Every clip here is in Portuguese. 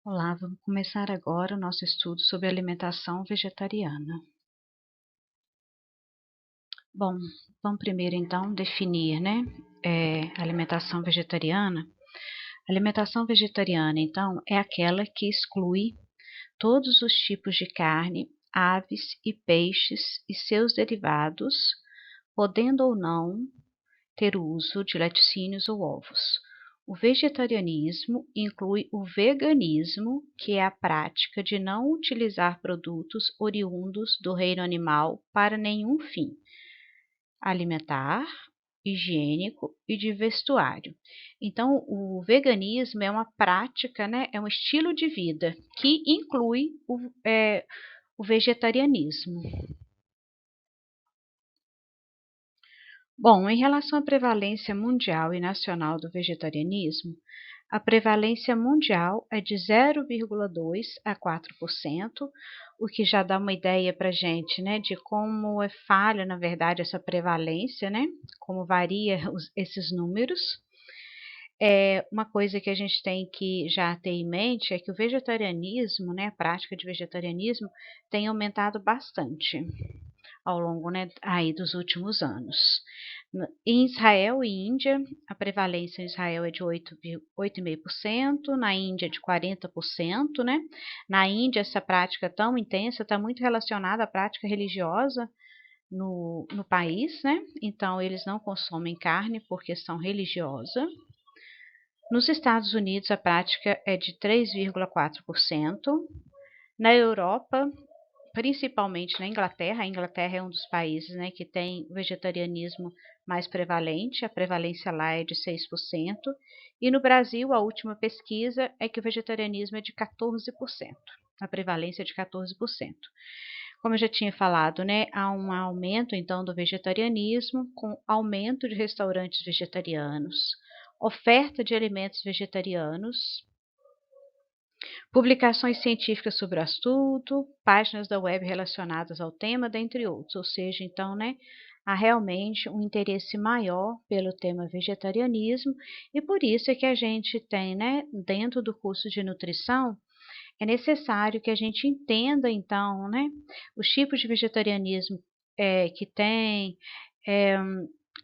Olá, vamos começar agora o nosso estudo sobre alimentação vegetariana. Bom, vamos primeiro então definir, né, alimentação vegetariana. Alimentação vegetariana, então, é aquela que exclui todos os tipos de carne, aves e peixes e seus derivados, podendo ou não ter o uso de laticínios ou ovos. O vegetarianismo inclui o veganismo, que é a prática de não utilizar produtos oriundos do reino animal para nenhum fim alimentar, higiênico e de vestuário. Então, o veganismo é uma prática, né, é um estilo de vida que inclui o vegetarianismo. Bom, em relação à prevalência mundial e nacional do vegetarianismo, a prevalência mundial é de 0,2 a 4%, o que já dá uma ideia para a gente, né, de como é falha, na verdade, essa prevalência, né, como varia esses números. Uma coisa que a gente tem que já ter em mente é que o vegetarianismo, né, a prática de vegetarianismo, tem aumentado bastante ao longo, né, aí dos últimos anos. Em Israel e Índia, a prevalência em Israel é de 8,5%, na Índia de 40%, né? Na Índia, essa prática tão intensa está muito relacionada à prática religiosa no país, né? Então, eles não consomem carne por questão religiosa. Nos Estados Unidos, a prática é de 3,4%. Na Europa, principalmente na Inglaterra. A Inglaterra é um dos países, né, que tem o vegetarianismo mais prevalente, a prevalência lá é de 6%, e no Brasil a última pesquisa é que o vegetarianismo é de 14%, a prevalência é de 14%. Como eu já tinha falado, né, há um aumento então do vegetarianismo, com aumento de restaurantes vegetarianos, oferta de alimentos vegetarianos, publicações científicas sobre o assunto, páginas da web relacionadas ao tema, dentre outros. Ou seja, então, né, há realmente um interesse maior pelo tema vegetarianismo e por isso é que a gente tem, né, dentro do curso de nutrição, é necessário que a gente entenda, então, né, os tipos de vegetarianismo que tem, é,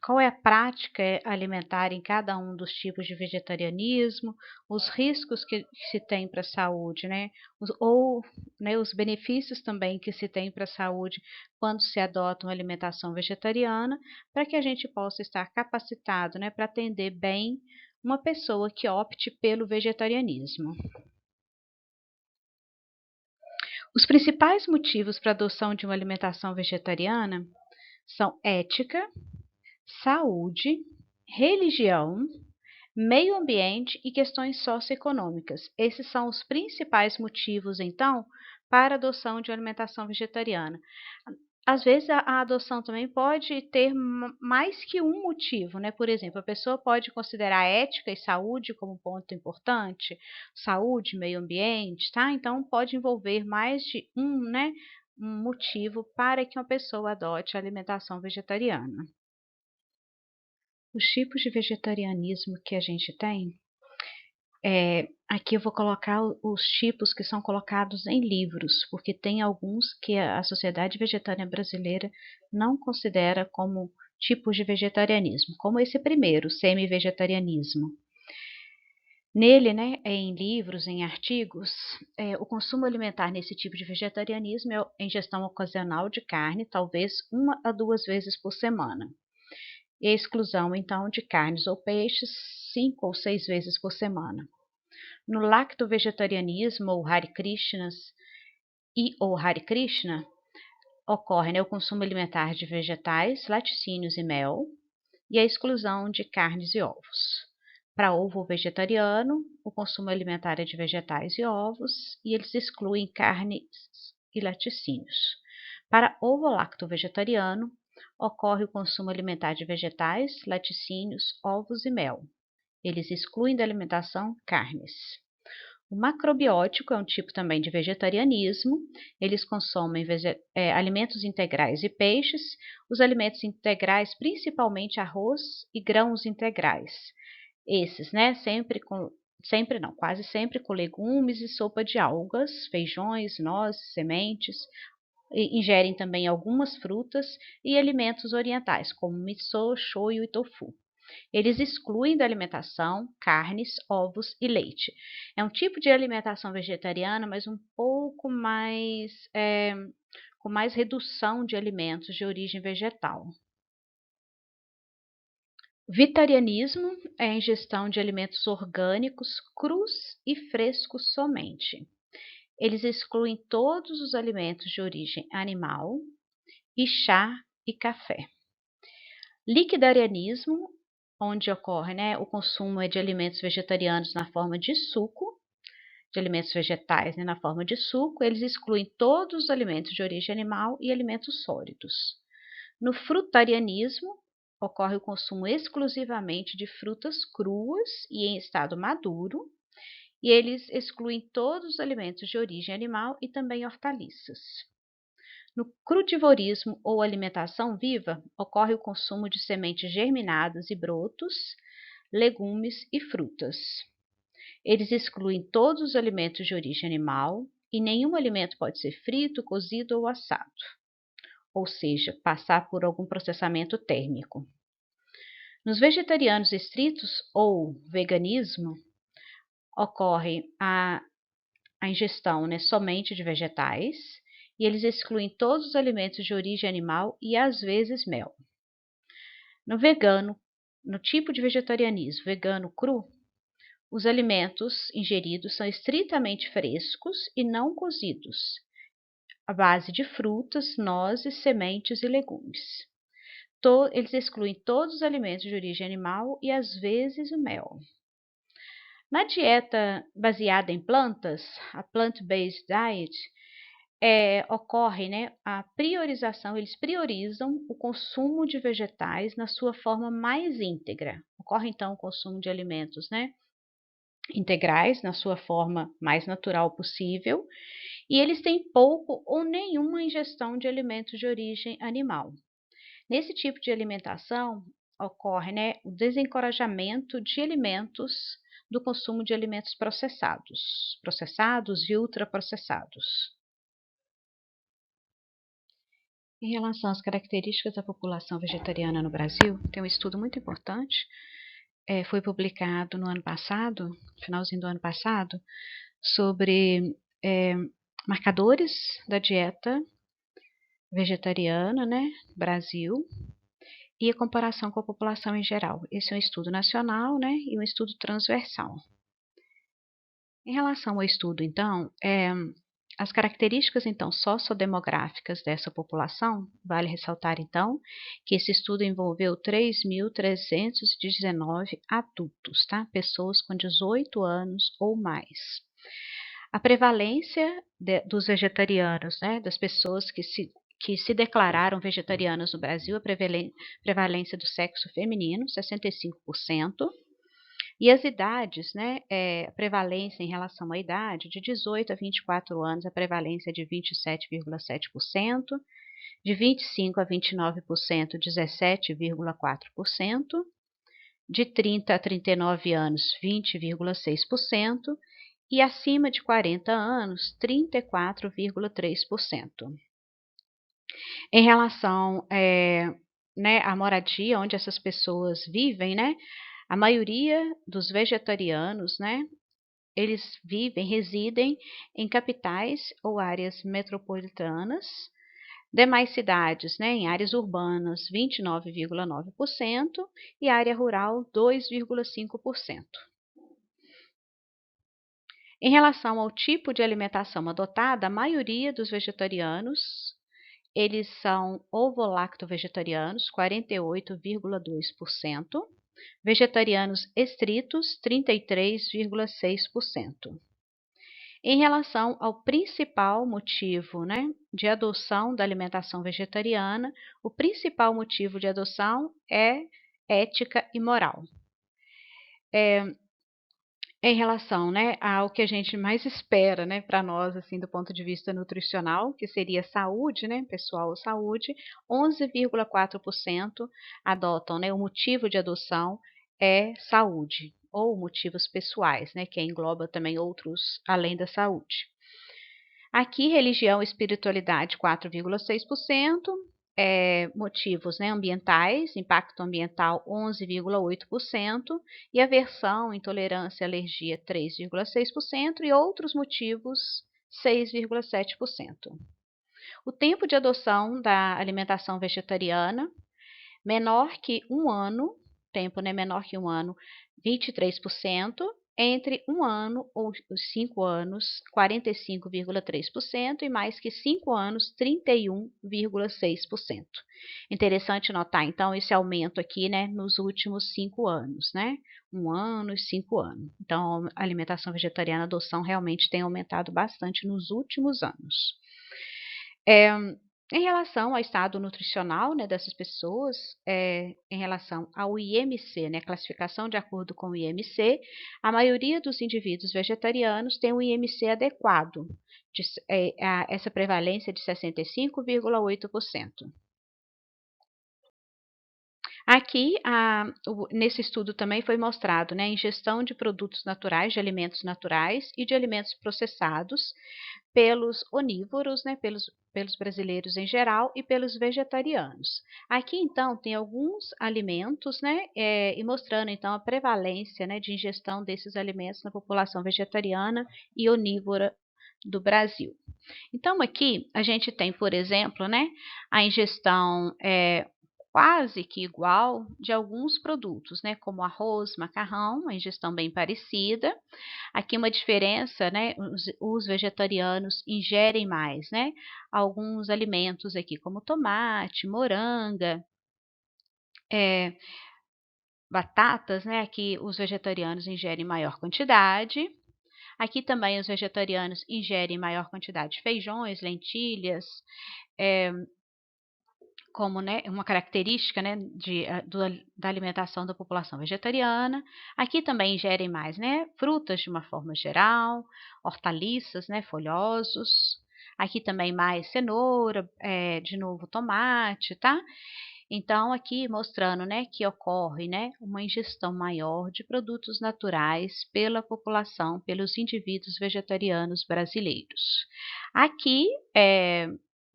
qual é a prática alimentar em cada um dos tipos de vegetarianismo, os riscos que se tem para a saúde, né, né, os benefícios também que se tem para a saúde quando se adota uma alimentação vegetariana, para que a gente possa estar capacitado, né, para atender bem uma pessoa que opte pelo vegetarianismo. Os principais motivos para a adoção de uma alimentação vegetariana são ética, saúde, religião, meio ambiente e questões socioeconômicas. Esses são os principais motivos, então, para a adoção de uma alimentação vegetariana. Às vezes a adoção também pode ter mais que um motivo, né? Por exemplo, a pessoa pode considerar ética e saúde como ponto importante, saúde, meio ambiente, tá? Então pode envolver mais de um, né, um motivo para que uma pessoa adote a alimentação vegetariana. Os tipos de vegetarianismo que a gente tem, aqui eu vou colocar os tipos que são colocados em livros, porque tem alguns que a Sociedade Vegetariana Brasileira não considera como tipos de vegetarianismo, como esse primeiro, semi-vegetarianismo. Nele, né, em livros, em artigos, o consumo alimentar nesse tipo de vegetarianismo é a ingestão ocasional de carne, talvez 1 a 2 vezes por semana. E a exclusão, então, de carnes ou peixes 5 ou 6 vezes por semana. No lacto-vegetarianismo ou Hare Krishnas ou Hare Krishna, ocorre, né, o consumo alimentar de vegetais, laticínios e mel, e a exclusão de carnes e ovos. Para ovo vegetariano, o consumo alimentar é de vegetais e ovos, e eles excluem carnes e laticínios. Para ovo lacto vegetariano, ocorre o consumo alimentar de vegetais, laticínios, ovos e mel. Eles excluem da alimentação carnes. O macrobiótico é um tipo também de vegetarianismo. Eles consomem alimentos integrais e peixes. Os alimentos integrais, principalmente arroz e grãos integrais. Esses, né, sempre Sempre não, quase sempre com legumes e sopa de algas, feijões, nozes, sementes. Ingerem também algumas frutas e alimentos orientais, como miso, shoyu e tofu. Eles excluem da alimentação carnes, ovos e leite. É um tipo de alimentação vegetariana, mas um pouco mais, com mais redução de alimentos de origem vegetal. Vitarianismo é a ingestão de alimentos orgânicos, crus e frescos somente. Eles excluem todos os alimentos de origem animal e chá e café. Liquidarianismo, onde ocorre, o consumo de alimentos vegetarianos na forma de suco, de alimentos vegetais, na forma de suco, eles excluem todos os alimentos de origem animal e alimentos sólidos. No frutarianismo, ocorre o consumo exclusivamente de frutas cruas e em estado maduro, e eles excluem todos os alimentos de origem animal e também hortaliças. No crudivorismo ou alimentação viva, ocorre o consumo de sementes germinadas e brotos, legumes e frutas. Eles excluem todos os alimentos de origem animal e nenhum alimento pode ser frito, cozido ou assado, ou seja, passar por algum processamento térmico. Nos vegetarianos estritos ou veganismo, ocorre a ingestão somente de vegetais e eles excluem todos os alimentos de origem animal e às vezes mel. No vegano, no tipo de vegetarianismo vegano cru, os alimentos ingeridos são estritamente frescos e não cozidos, à base de frutas, nozes, sementes e legumes. Eles excluem todos os alimentos de origem animal e às vezes o mel. Na dieta baseada em plantas, a plant-based diet, ocorre a priorização, eles priorizam o consumo de vegetais na sua forma mais íntegra. Ocorre então o consumo de alimentos integrais na sua forma mais natural possível, e eles têm pouco ou nenhuma ingestão de alimentos de origem animal. Nesse tipo de alimentação, ocorre o desencorajamento de alimentos, do consumo de alimentos processados e ultraprocessados. Em relação às características da população vegetariana no Brasil, tem um estudo muito importante, foi publicado no ano passado, finalzinho do ano passado, sobre marcadores da dieta vegetariana, Brasil, e a comparação com a população em geral. Esse é um estudo nacional, e um estudo transversal. Em relação ao estudo, então, as características, então, sociodemográficas dessa população, vale ressaltar, então, que esse estudo envolveu 3.319 adultos, tá? Pessoas com 18 anos ou mais. A prevalência dos vegetarianos, das pessoas que se declararam vegetarianas no Brasil, a prevalência do sexo feminino, 65%, e as idades, a prevalência em relação à idade, de 18 a 24 anos, a prevalência é de 27,7%, de 25 a 29%, 17,4%, de 30 a 39 anos, 20,6%, e acima de 40 anos, 34,3%. Em relação à moradia, onde essas pessoas vivem, a maioria dos vegetarianos, eles residem em capitais ou áreas metropolitanas. Demais cidades, em áreas urbanas, 29,9% e área rural, 2,5%. Em relação ao tipo de alimentação adotada, a maioria dos vegetarianos, eles são ovo-lacto-vegetarianos, 48,2%, vegetarianos estritos, 33,6%. Em relação ao principal motivo, de adoção da alimentação vegetariana, o principal motivo de adoção é ética e moral. Em relação, ao que a gente mais espera, para nós, assim, do ponto de vista nutricional, que seria saúde, pessoal ou saúde, 11,4% adotam, o motivo de adoção é saúde, ou motivos pessoais, né, que engloba também outros além da saúde. Aqui, religião e espiritualidade, 4,6%, motivos, né, ambientais, impacto ambiental, 11,8%, e aversão, intolerância, alergia, 3,6%, e outros motivos, 6,7%. O tempo de adoção da alimentação vegetariana, menor que um ano, tempo, né, menor que um ano, 23%, entre um ano ou os 5 anos, 45,3%, e mais que 5 anos, 31,6%. Interessante notar, então, esse aumento aqui, né, nos últimos 5 anos, né, um ano e 5 anos. Então, a alimentação vegetariana, a adoção realmente tem aumentado bastante nos últimos anos. Em relação ao estado nutricional, né, dessas pessoas, em relação ao IMC, né, classificação de acordo com o IMC, a maioria dos indivíduos vegetarianos tem um IMC adequado, essa prevalência de 65,8%. Aqui, nesse estudo também foi mostrado, né, a ingestão de produtos naturais, de alimentos naturais e de alimentos processados pelos onívoros, né, pelos brasileiros em geral e pelos vegetarianos. Aqui, então, tem alguns alimentos, né, e mostrando, então, a prevalência, né, de ingestão desses alimentos na população vegetariana e onívora do Brasil. Então, aqui a gente tem, por exemplo, né, a ingestão quase que igual de alguns produtos, né, como arroz, macarrão, uma ingestão bem parecida. Aqui uma diferença, né, os vegetarianos ingerem mais, né, alguns alimentos aqui, como tomate, moranga, batatas, né, aqui os vegetarianos ingerem maior quantidade. Aqui também os vegetarianos ingerem maior quantidade de feijões, lentilhas, como, né, uma característica, né, da alimentação da população vegetariana. Aqui também ingerem mais, né, frutas de uma forma geral, hortaliças, né, folhosos. Aqui também mais cenoura, de novo tomate, tá? Então, aqui mostrando, né, que ocorre, né, uma ingestão maior de produtos naturais pela população, pelos indivíduos vegetarianos brasileiros. Aqui,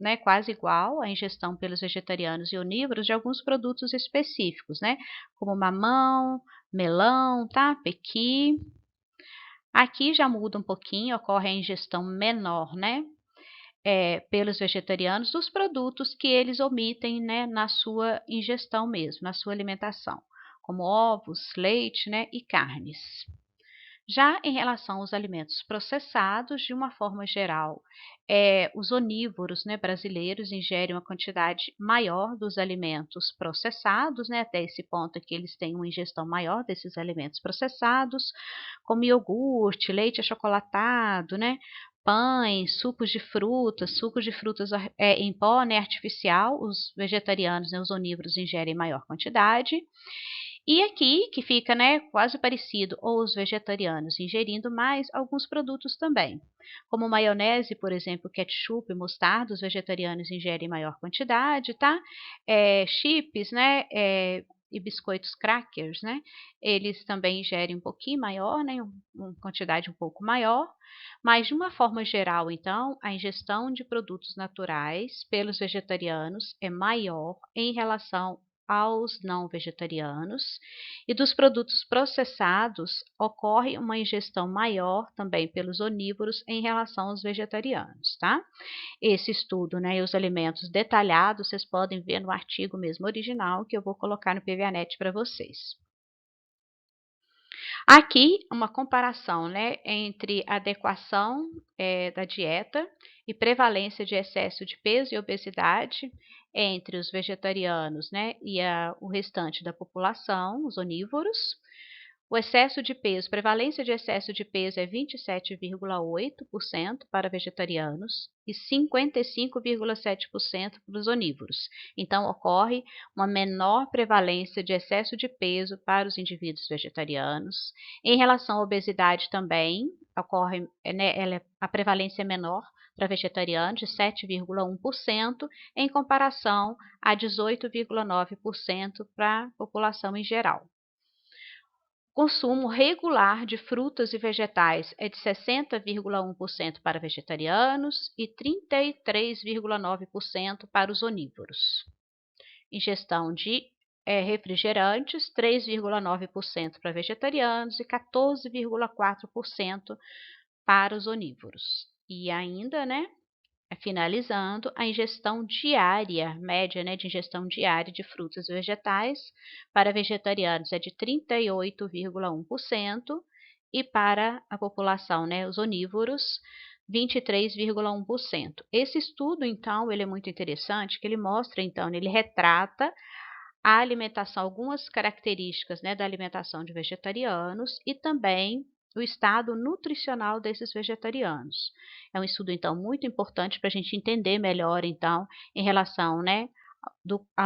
né, quase igual a ingestão pelos vegetarianos e onívoros de alguns produtos específicos, né, como mamão, melão, tá? Pequi. Aqui já muda um pouquinho, ocorre a ingestão menor, né, pelos vegetarianos dos produtos que eles omitem, né, na sua ingestão mesmo, na sua alimentação, como ovos, leite, né, e carnes. Já em relação aos alimentos processados, de uma forma geral, os onívoros, né, brasileiros ingerem uma quantidade maior dos alimentos processados, né, até esse ponto que eles têm uma ingestão maior desses alimentos processados, como iogurte, leite achocolatado, né, pães, sucos de frutas em pó, né, artificial, os vegetarianos, né, os onívoros ingerem maior quantidade. E aqui, que fica, né, quase parecido, ou os vegetarianos ingerindo mais alguns produtos também, como maionese, por exemplo, ketchup, mostarda, os vegetarianos ingerem maior quantidade, tá? Chips, né, e biscoitos crackers, né, eles também ingerem um pouquinho maior, né, uma quantidade um pouco maior, mas de uma forma geral, então, a ingestão de produtos naturais pelos vegetarianos é maior em relação aos não vegetarianos, e dos produtos processados ocorre uma ingestão maior também pelos onívoros em relação aos vegetarianos, tá? Esse estudo, né, e os alimentos detalhados, vocês podem ver no artigo mesmo original que eu vou colocar no PVAnet para vocês. Aqui, uma comparação, né, entre adequação da dieta e prevalência de excesso de peso e obesidade entre os vegetarianos, né, e o restante da população, os onívoros. O excesso de peso, prevalência de excesso de peso é 27,8% para vegetarianos e 55,7% para os onívoros. Então, ocorre uma menor prevalência de excesso de peso para os indivíduos vegetarianos. Em relação à obesidade também, ocorre, né, a prevalência é menor para vegetarianos, de 7,1%, em comparação a 18,9% para a população em geral. consumo regular de frutas e vegetais é de 60,1% para vegetarianos e 33,9% para os onívoros. Ingestão de refrigerantes, 3,9% para vegetarianos e 14,4% para os onívoros. E ainda, né, finalizando, a ingestão diária, média, né, de ingestão diária de frutas e vegetais para vegetarianos é de 38,1% e para a população, né, os onívoros, 23,1%. Esse estudo, então, ele é muito interessante, que ele mostra, então, ele retrata a alimentação, algumas características, né, da alimentação de vegetarianos e também o estado nutricional desses vegetarianos. É um estudo, então, muito importante para a gente entender melhor, então, em relação, né,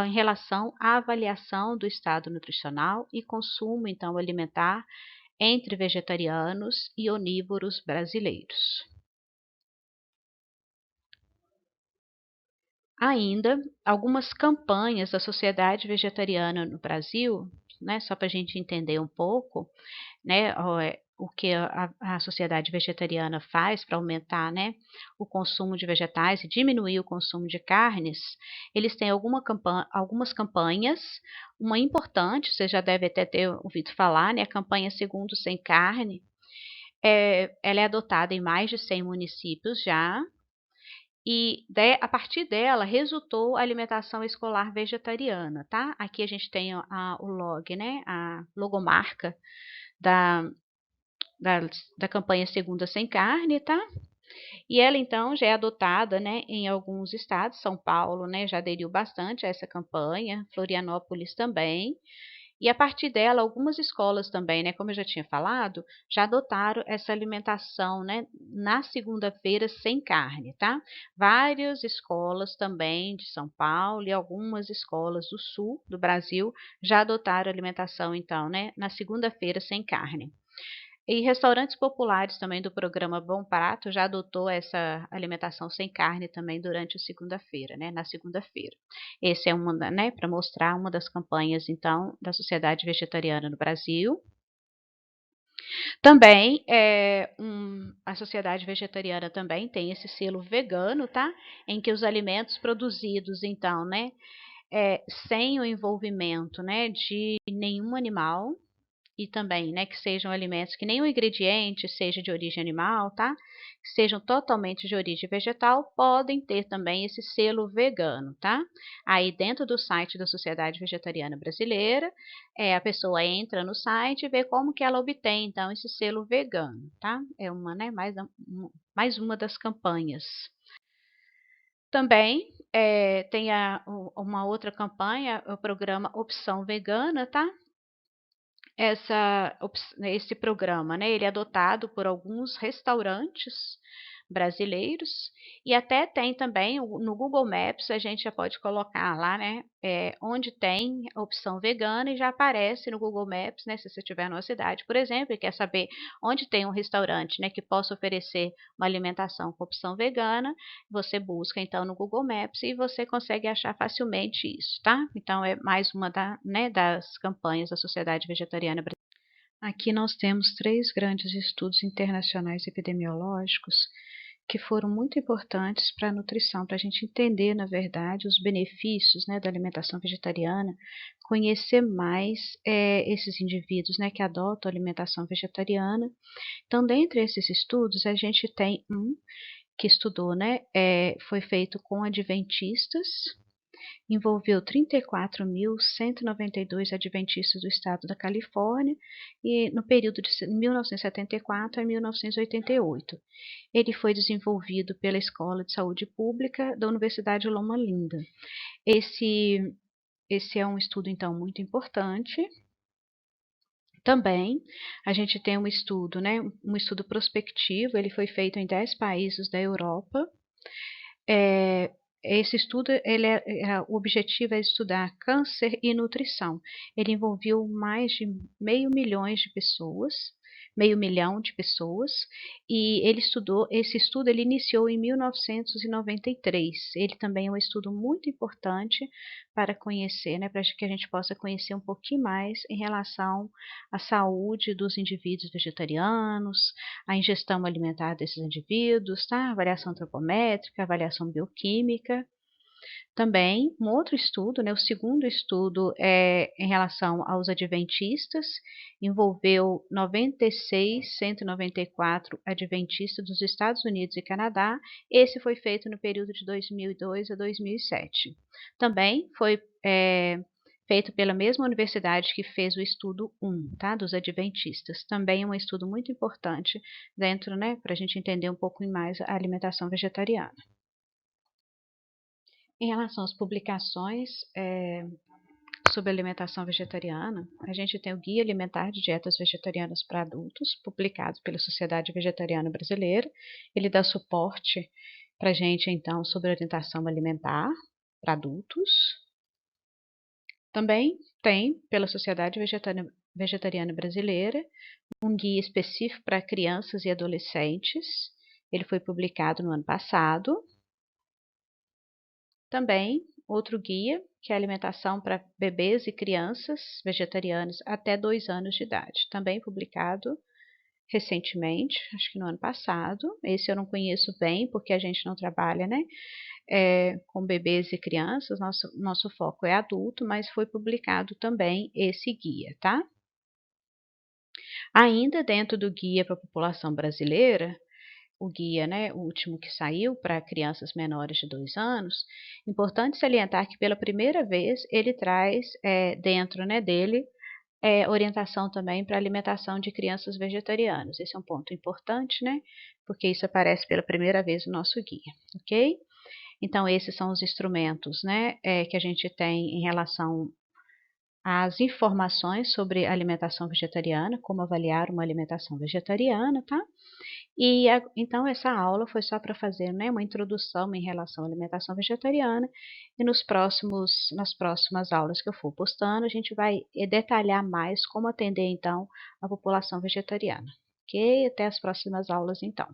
em relação à avaliação do estado nutricional e consumo, então, alimentar entre vegetarianos e onívoros brasileiros. Ainda, algumas campanhas da Sociedade Vegetariana no Brasil, né, só para a gente entender um pouco, né, o que a Sociedade Vegetariana faz para aumentar, né, o consumo de vegetais e diminuir o consumo de carnes, eles têm algumas campanhas, uma importante, você já deve até ter ouvido falar, né, a campanha Segundo Sem Carne, ela é adotada em mais de 100 municípios já, e a partir dela resultou a alimentação escolar vegetariana, tá? Aqui a gente tem o log, né? A logomarca da, da, da campanha Segunda Sem Carne, tá? E ela então já é adotada, né, em alguns estados, São Paulo, né, já aderiu bastante a essa campanha, Florianópolis também. E a partir dela, algumas escolas também, né, como eu já tinha falado, já adotaram essa alimentação, né, na segunda-feira sem carne, tá? Várias escolas também de São Paulo e algumas escolas do sul do Brasil já adotaram a alimentação, então, né, na segunda-feira sem carne. E restaurantes populares também do programa Bom Prato já adotou essa alimentação sem carne também durante a segunda-feira, né, na segunda-feira. Esse é uma, né, para mostrar uma das campanhas, então, da Sociedade Vegetariana no Brasil. Também, a Sociedade Vegetariana também tem esse selo vegano, tá? Em que os alimentos produzidos, então, né, sem o envolvimento, né, de nenhum animal, e também, né, que sejam alimentos que nenhum ingrediente seja de origem animal, tá? Que sejam totalmente de origem vegetal, podem ter também esse selo vegano, tá? Aí dentro do site da Sociedade Vegetariana Brasileira, a pessoa entra no site e vê como que ela obtém, então, esse selo vegano, tá? É uma, né, mais uma das campanhas. Também tem uma outra campanha, o programa Opção Vegana, tá? Esse programa, né, ele é adotado por alguns restaurantes brasileiros e até tem também no Google Maps, a gente já pode colocar lá, né, onde tem a opção vegana e já aparece no Google Maps, né, se você estiver numa cidade, por exemplo, e quer saber onde tem um restaurante, né, que possa oferecer uma alimentação com opção vegana, você busca então no Google Maps e você consegue achar facilmente isso, tá? Então é mais uma né, das campanhas da Sociedade Vegetariana Brasileira. Aqui nós temos 3 grandes estudos internacionais epidemiológicos que foram muito importantes para a nutrição, para a gente entender, na verdade, os benefícios, né, da alimentação vegetariana, conhecer mais esses indivíduos, né, que adotam a alimentação vegetariana. Então, dentre esses estudos, a gente tem um que estudou, né, foi feito com adventistas, envolveu 34.192 adventistas do estado da Califórnia e no período de 1974 a 1988. Ele foi desenvolvido pela Escola de Saúde Pública da Universidade Loma Linda. Esse é um estudo, então, muito importante. Também a gente tem um estudo, né, um estudo prospectivo, ele foi feito em 10 países da Europa. Esse estudo, o objetivo é estudar câncer e nutrição. Ele envolveu mais de 500 mil de pessoas, meio milhão de pessoas, e esse estudo ele iniciou em 1993. Ele também é um estudo muito importante para conhecer, né, para que a gente possa conhecer um pouquinho mais em relação à saúde dos indivíduos vegetarianos, a ingestão alimentar desses indivíduos, tá? Avaliação antropométrica, avaliação bioquímica. Também, um outro estudo, né, o segundo estudo é em relação aos adventistas, envolveu 194 adventistas dos Estados Unidos e Canadá. Esse foi feito no período de 2002 a 2007. Também foi feito pela mesma universidade que fez o estudo 1, tá, dos adventistas. Também é um estudo muito importante dentro, né, para a gente entender um pouco mais a alimentação vegetariana. Em relação às publicações sobre alimentação vegetariana, a gente tem o Guia Alimentar de Dietas Vegetarianas para Adultos, publicado pela Sociedade Vegetariana Brasileira. Ele dá suporte para a gente, então, sobre orientação alimentar para adultos. Também tem, pela Sociedade Vegetariana Brasileira, um guia específico para crianças e adolescentes. Ele foi publicado no ano passado. Também outro guia, que é alimentação para bebês e crianças vegetarianos até 2 anos de idade, também publicado recentemente, acho que no ano passado. Esse eu não conheço bem, porque a gente não trabalha, né, com bebês e crianças, nosso foco é adulto, mas foi publicado também esse guia, tá? Ainda dentro do guia para a população brasileira, o guia, né, o último que saiu para crianças menores de 2 anos, importante salientar que pela primeira vez ele traz dentro, né, dele orientação também para alimentação de crianças vegetarianas. Esse é um ponto importante, né, porque isso aparece pela primeira vez no nosso guia, ok? Então esses são os instrumentos, né, que a gente tem em relação às informações sobre alimentação vegetariana, como avaliar uma alimentação vegetariana, tá? E então essa aula foi só para fazer, né, uma introdução em relação à alimentação vegetariana, e nas próximas aulas que eu for postando, a gente vai detalhar mais como atender então a população vegetariana. Ok? Até as próximas aulas então.